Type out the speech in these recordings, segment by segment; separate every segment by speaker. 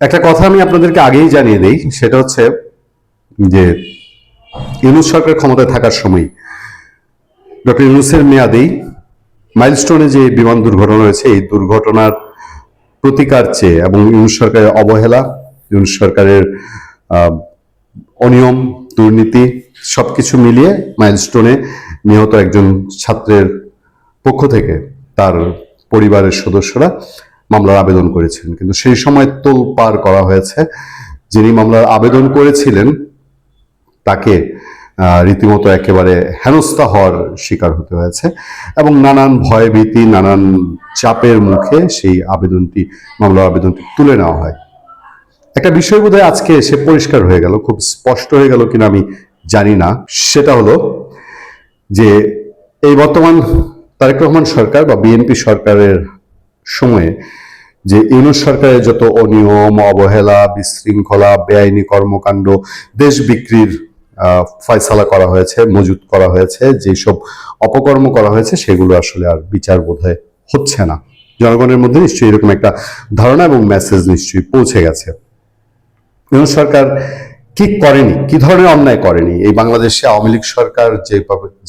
Speaker 1: একটা কথা আমি আপনাদেরকে আগেই জানিয়ে দেই, সেটা হচ্ছে যে ইউনূস সরকার ক্ষমতায় থাকার সময় ডক্টর ইউনূসের মেয়াদেই মাইলস্টোনে যে বিমান দুর্ঘটনা হয়েছে, এই দুর্ঘটনার প্রতিকার চেয়ে এবং ইউনূস সরকারের অবহেলা, ইউনূস সরকারের অনিয়ম, দুর্নীতি সবকিছু মিলিয়ে মাইলস্টোনে নিহত একজন ছাত্রের পক্ষ থেকে তার পরিবারের সদস্যরা মামলার আবেদন করেছিলেন। কিন্তু সেই সময় তোলপাড় করা হয়েছে, যিনি মামলার আবেদন করেছিলেন তাকে রীতিমতো একেবারে হেনস্থা হওয়ার শিকার হতে হয়েছে এবং নানান ভয়ভীতি, নানান চাপের মুখে সেই মামলার আবেদনটি তুলে নেওয়া হয়। একটা বিষয় বোধহয় আজকে এসে পরিষ্কার হয়ে গেল, খুব স্পষ্ট হয়ে গেল কিনা আমি জানি না। সেটা হলো যে এই বর্তমান তারেক রহমান সরকার বা বিএনপি সরকারের সময়ে যে ইউনূস সরকারের যত অনিয়ম, অবহেলা, বিশৃঙ্খলা, বেআইনি কর্মকাণ্ড, দেশ বিক্রির ফয়সালা করা হয়েছে, মজুত করা হয়েছে, যেসব অপকর্ম করা হয়েছে, সেগুলো আসলে আর বিচার বোধহয় হচ্ছে না। জনগণের মধ্যে নিশ্চয়ই এরকম একটা ধারণা এবং মেসেজ নিশ্চয়ই পৌঁছে গেছে। ইউনূস সরকার কি করেনি, কি ধরনের অন্যায় করেনি, এই বাংলাদেশে আওয়ামী লীগ সরকার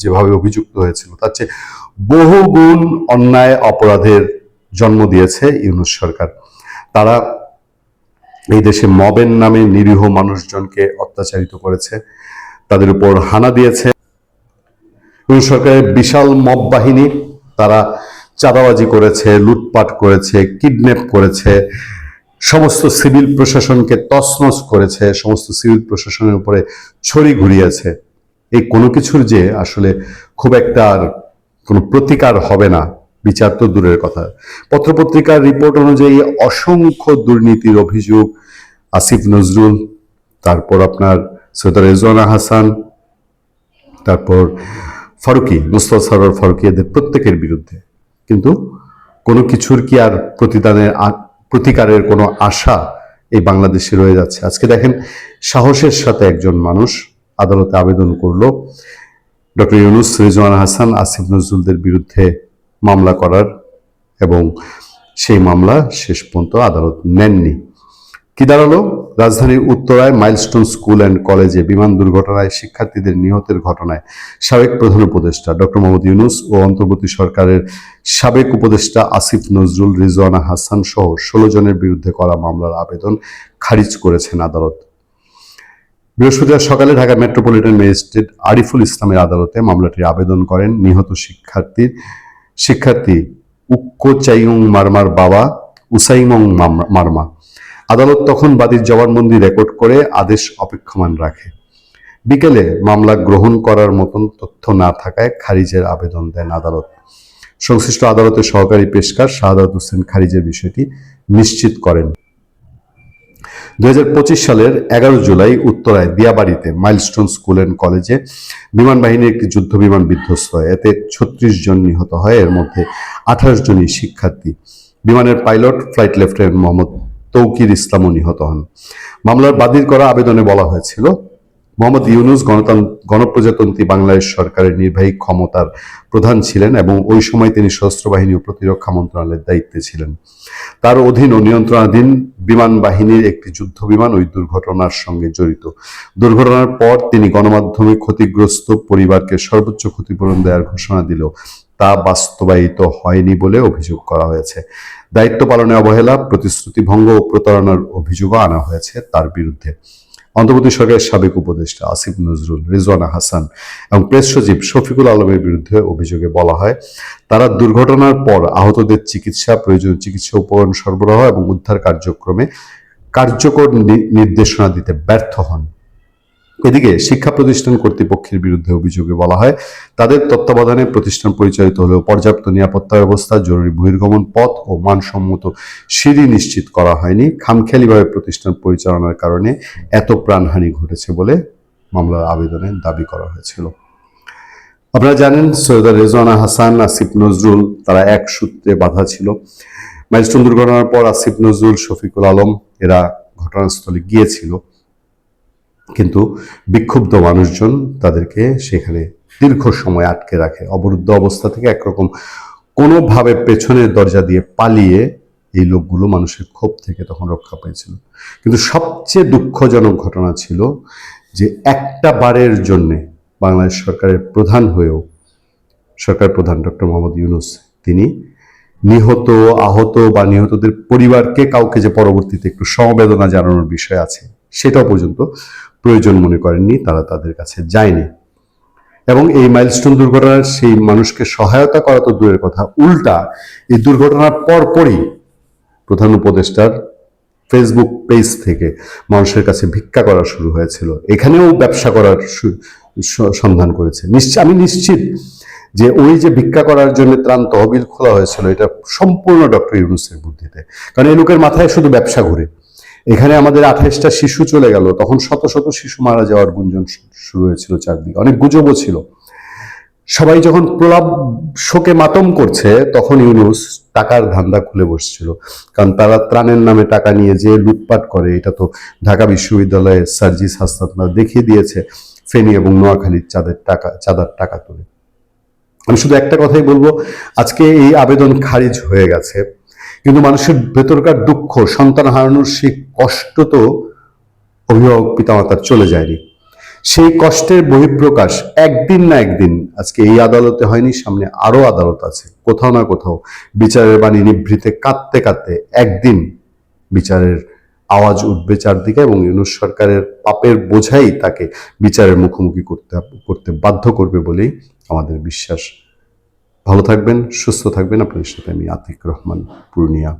Speaker 1: যেভাবে অভিযুক্ত হয়েছিল তার চেয়ে বহুগুণ অন্যায় অপরাধের জন্ম দিয়েছে ইউনূস সরকার। তারা এই দেশে মবের নামে নিরীহ মানুষজনকে অত্যাচারিত করেছে, তাদের উপর হানা দিয়েছে। ইউনূস সরকারের বিশাল মব বাহিনী, তারা চাঁদাবাজি করেছে, লুটপাট করেছে, কিডন্যাপ করেছে, সমস্ত সিভিল প্রশাসনকে তছনছ করেছে, সমস্ত সিভিল প্রশাসনের উপরে ছড়ি ঘুরিয়েছে। এই কোনো কিছুর যে আসলে খুব একটা আর কোনো প্রতিকার হবে না, বিচার তো দূরের কথা। পত্রপত্রিকার রিপোর্ট অনুযায়ী অসংখ্য দুর্নীতির অভিযোগ আসিফ নজরুল, তারপর আপনার সৈয়দ রেজওয়ানা হাসান, তারপর ফারুকী, মুস্তাফা সরোয়ার ফারুকী, এদের প্রত্যেকের বিরুদ্ধে। কিন্তু কোনো কিছুর কি আর প্রতিকারের কোনো আশা এই বাংলাদেশে রয়ে যাচ্ছে? আজকে দেখেন, সাহসের সাথে একজন মানুষ আদালতে আবেদন করলো ডক্টর ইউনূস, রেজওয়ানা হাসান, আসিফ নজরুলদের বিরুদ্ধে মামলা করার, এবং সেই মামলা শেষ পর্যন্ত আদালত নেননি। কি দাঁড়ালো? রাজধানীর উত্তরায় মাইলস্টোন স্কুল অ্যান্ড কলেজে বিমান দুর্ঘটনায় শিক্ষার্থীদের নিহতের ঘটনায় সাবেক প্রধান উপদেষ্টা ডক্টর মোহাম্মদ ইউনূস ও অন্তর্বর্তী সরকারের সাবেক উপদেষ্টা আসিফ নজরুল, রিজওয়ানা হাসান সহ 16 জনের বিরুদ্ধে করা মামলার আবেদন খারিজ করেছেন আদালত। বৃহস্পতিবার সকালে ঢাকা মেট্রোপলিটন ম্যাজিস্ট্রেট আরিফুল ইসলামের আদালতে মামলাটির আবেদন করেন নিহত শিক্ষার্থী উক্কোচাইং মারমার বাবা উসাইমং মারমা। আদালত তখন বাদীর জবানবন্দি রেকর্ড করে আদেশ অপেক্ষমান রাখে। বিকেলে মামলা গ্রহণ করার মতন তথ্য না থাকায় খারিজের আবেদন দেন আদালত। সংশ্লিষ্ট আদালতের সহকারী পেশকার শাহাদাত হোসেন খারিজের বিষয়টি নিশ্চিত করেন। 2025 সালের 11 জুলাই উত্তরায় দিয়াবাড়িতে মাইলস্টোন স্কুল অ্যান্ড কলেজে বিমান বাহিনীর একটি যুদ্ধ বিমান বিধ্বস্ত হয়। এতে 36 জন নিহত হয়, এর মধ্যে 28 জনই শিক্ষার্থী। বিমানের pilot flight lieutenant Mohammad Tauqir ইসলামও নিহত হন। মামলার বাদীর করা আবেদনে বলা হয়েছিল, মোহাম্মদ ইউনূস গণপ্রজাতন্ত্রী বাংলাদেশ সরকারের নির্বাহী ক্ষমতার প্রধান ছিলেন এবং ওই সময় তিনি সশস্ত্র বাহিনী ও প্রতিরক্ষা মন্ত্রণালয়ের দায়িত্বে ছিলেন। তার অধীন ও নিয়ন্ত্রণাধীন বিমান বাহিনীর একটি যুদ্ধ বিমান ওই দুর্ঘটনার সঙ্গে জড়িত। দুর্ঘটনার পর তিনি গণমাধ্যমে ক্ষতিগ্রস্ত পরিবারকে সর্বোচ্চ ক্ষতিপূরণ দেওয়ার ঘোষণা দিলেও তা বাস্তবায়িত হয়নি বলে অভিযোগ করা হয়েছে। দায়িত্ব পালনে অবহেলা, প্রতিশ্রুতি ভঙ্গ ও প্রতারণার অভিযোগও আনা হয়েছে তার বিরুদ্ধে। অন্তর্বর্তী সরকারের সাবেক উপদেষ্টা আসিফ নজরুল, রিজওয়ানা হাসান এবং প্রেস সচিব শফিকুল আলমের বিরুদ্ধে অভিযোগে বলা হয়, তারা দুর্ঘটনার পর আহতদের চিকিৎসা, প্রয়োজনীয় চিকিৎসা উপকরণ সরবরাহ এবং উদ্ধার কার্যক্রমে কার্যকর নির্দেশনা দিতে ব্যর্থ হন। এদিকে শিক্ষা প্রতিষ্ঠান কর্তৃপক্ষের বিরুদ্ধে অভিযোগে বলা হয়, তাদের তত্ত্বাবধানে প্রতিষ্ঠান পরিচালিত হলেও পর্যাপ্ত নিরাপত্তা ব্যবস্থা, জরুরি বহির্গমন পথ ও মানসম্মত সিঁড়ি নিশ্চিত করা হয়নি। খামখেয়ালিভাবে প্রতিষ্ঠান পরিচালনার কারণে এত প্রাণহানি ঘটেছে বলে মামলার আবেদনে দাবি করা হয়েছিল। আপনারা জানেন, সৈয়দ রেজওয়ানা হাসান, আসিফ নজরুল তারা এক সূত্রে বাঁধা ছিল। মাইলস্টোন দুর্ঘটনার পর আসিফ নজরুল, শফিকুল আলম এরা ঘটনাস্থলে গিয়েছিল, কিন্তু বিক্ষুব্ধ মানুষজন তাদেরকে সেখানে দীর্ঘ সময় আটকে রাখে। অবরুদ্ধ অবস্থা থেকে একরকম কোনোভাবে পেছনের দরজা দিয়ে পালিয়ে এই লোকগুলো মানুষের ক্ষোভ থেকে তখন রক্ষা পেয়েছিল। কিন্তু সবচেয়ে দুঃখজনক ঘটনা ছিল যে একটা বারের জন্যে বাংলাদেশ সরকারের প্রধান হয়েও, সরকার প্রধান ডক্টর মোহাম্মদ ইউনূস, তিনি নিহত, আহত বা নিহতদের পরিবারকে কাউকে যে পরবর্তীতে একটু সমবেদনা জানানোর বিষয় আছে সেটাও পর্যন্ত প্রয়োজন মনে করেননি, তারা তাদের কাছে যায়নি। এবং এই মাইলস্টোন দুর্ঘটনার সেই মানুষকে সহায়তা করা তো দূরের কথা, উল্টা এই দুর্ঘটনার পরপরই প্রধান উপদেষ্টার ফেসবুক পেজ থেকে মানুষের কাছে ভিক্ষা করা শুরু হয়েছিল। এখানেও ব্যবসা করার সন্ধান করেছে। আমি নিশ্চিত যে ওই যে ভিক্ষা করার জন্য ত্রাণ তহবিল খোলা হয়েছিল, এটা সম্পূর্ণ ডক্টর ইউনূসের বুদ্ধিতে। কারণ এই লোকের মাথায় শুধু ব্যবসা ঘুরে। এখানে আমাদের 28টা শিশু চলে গেল, তখন শত শত শিশু মারা যাওয়ার গুঞ্জন শুরু হয়েছিল চারদিকে, অনেক গুজবও ছিল। সবাই যখন প্রলাপ শোকে মাতম করছে, তখন ইউনূস টাকার ধান্দা খুলে বসছিল। কারণ তারা ত্রাণের নামে টাকা নিয়ে যে লুটপাট করে, এটা তো ঢাকা বিশ্ববিদ্যালয়ের সার্জিস হাসনাত দেখিয়ে দিয়েছে, ফেনী এবং নোয়াখালীর চাঁদার টাকা তুলে। আমি শুধু একটা কথাই বলবো, আজকে এই আবেদন খারিজ হয়ে গেছে, কিন্তু মানুষের ভেতরকার দুঃখ, সন্তান হারানোর সেই কষ্ট তো অভিভাবক পিতামাতার চলে যায়নি। সেই কষ্টের বহিঃপ্রকাশ একদিন না একদিন, আজকে এই আদালতে হয়নি, সামনে আরো আদালত আছে, কোথাও না কোথাও বিচারের বাণী নিভৃতে কাঁদতে কাঁদতে একদিন বিচারের আওয়াজ উঠবে চারদিকে, এবং ইউনূস সরকারের পাপের বোঝাই তাকে বিচারের মুখোমুখি করতে বাধ্য করবে বলেই আমাদের বিশ্বাস। ভালো থাকবেন, সুস্থ থাকবেন। আপনাদের সাথে আমি আতিক রহমান, পূর্ণিয়া।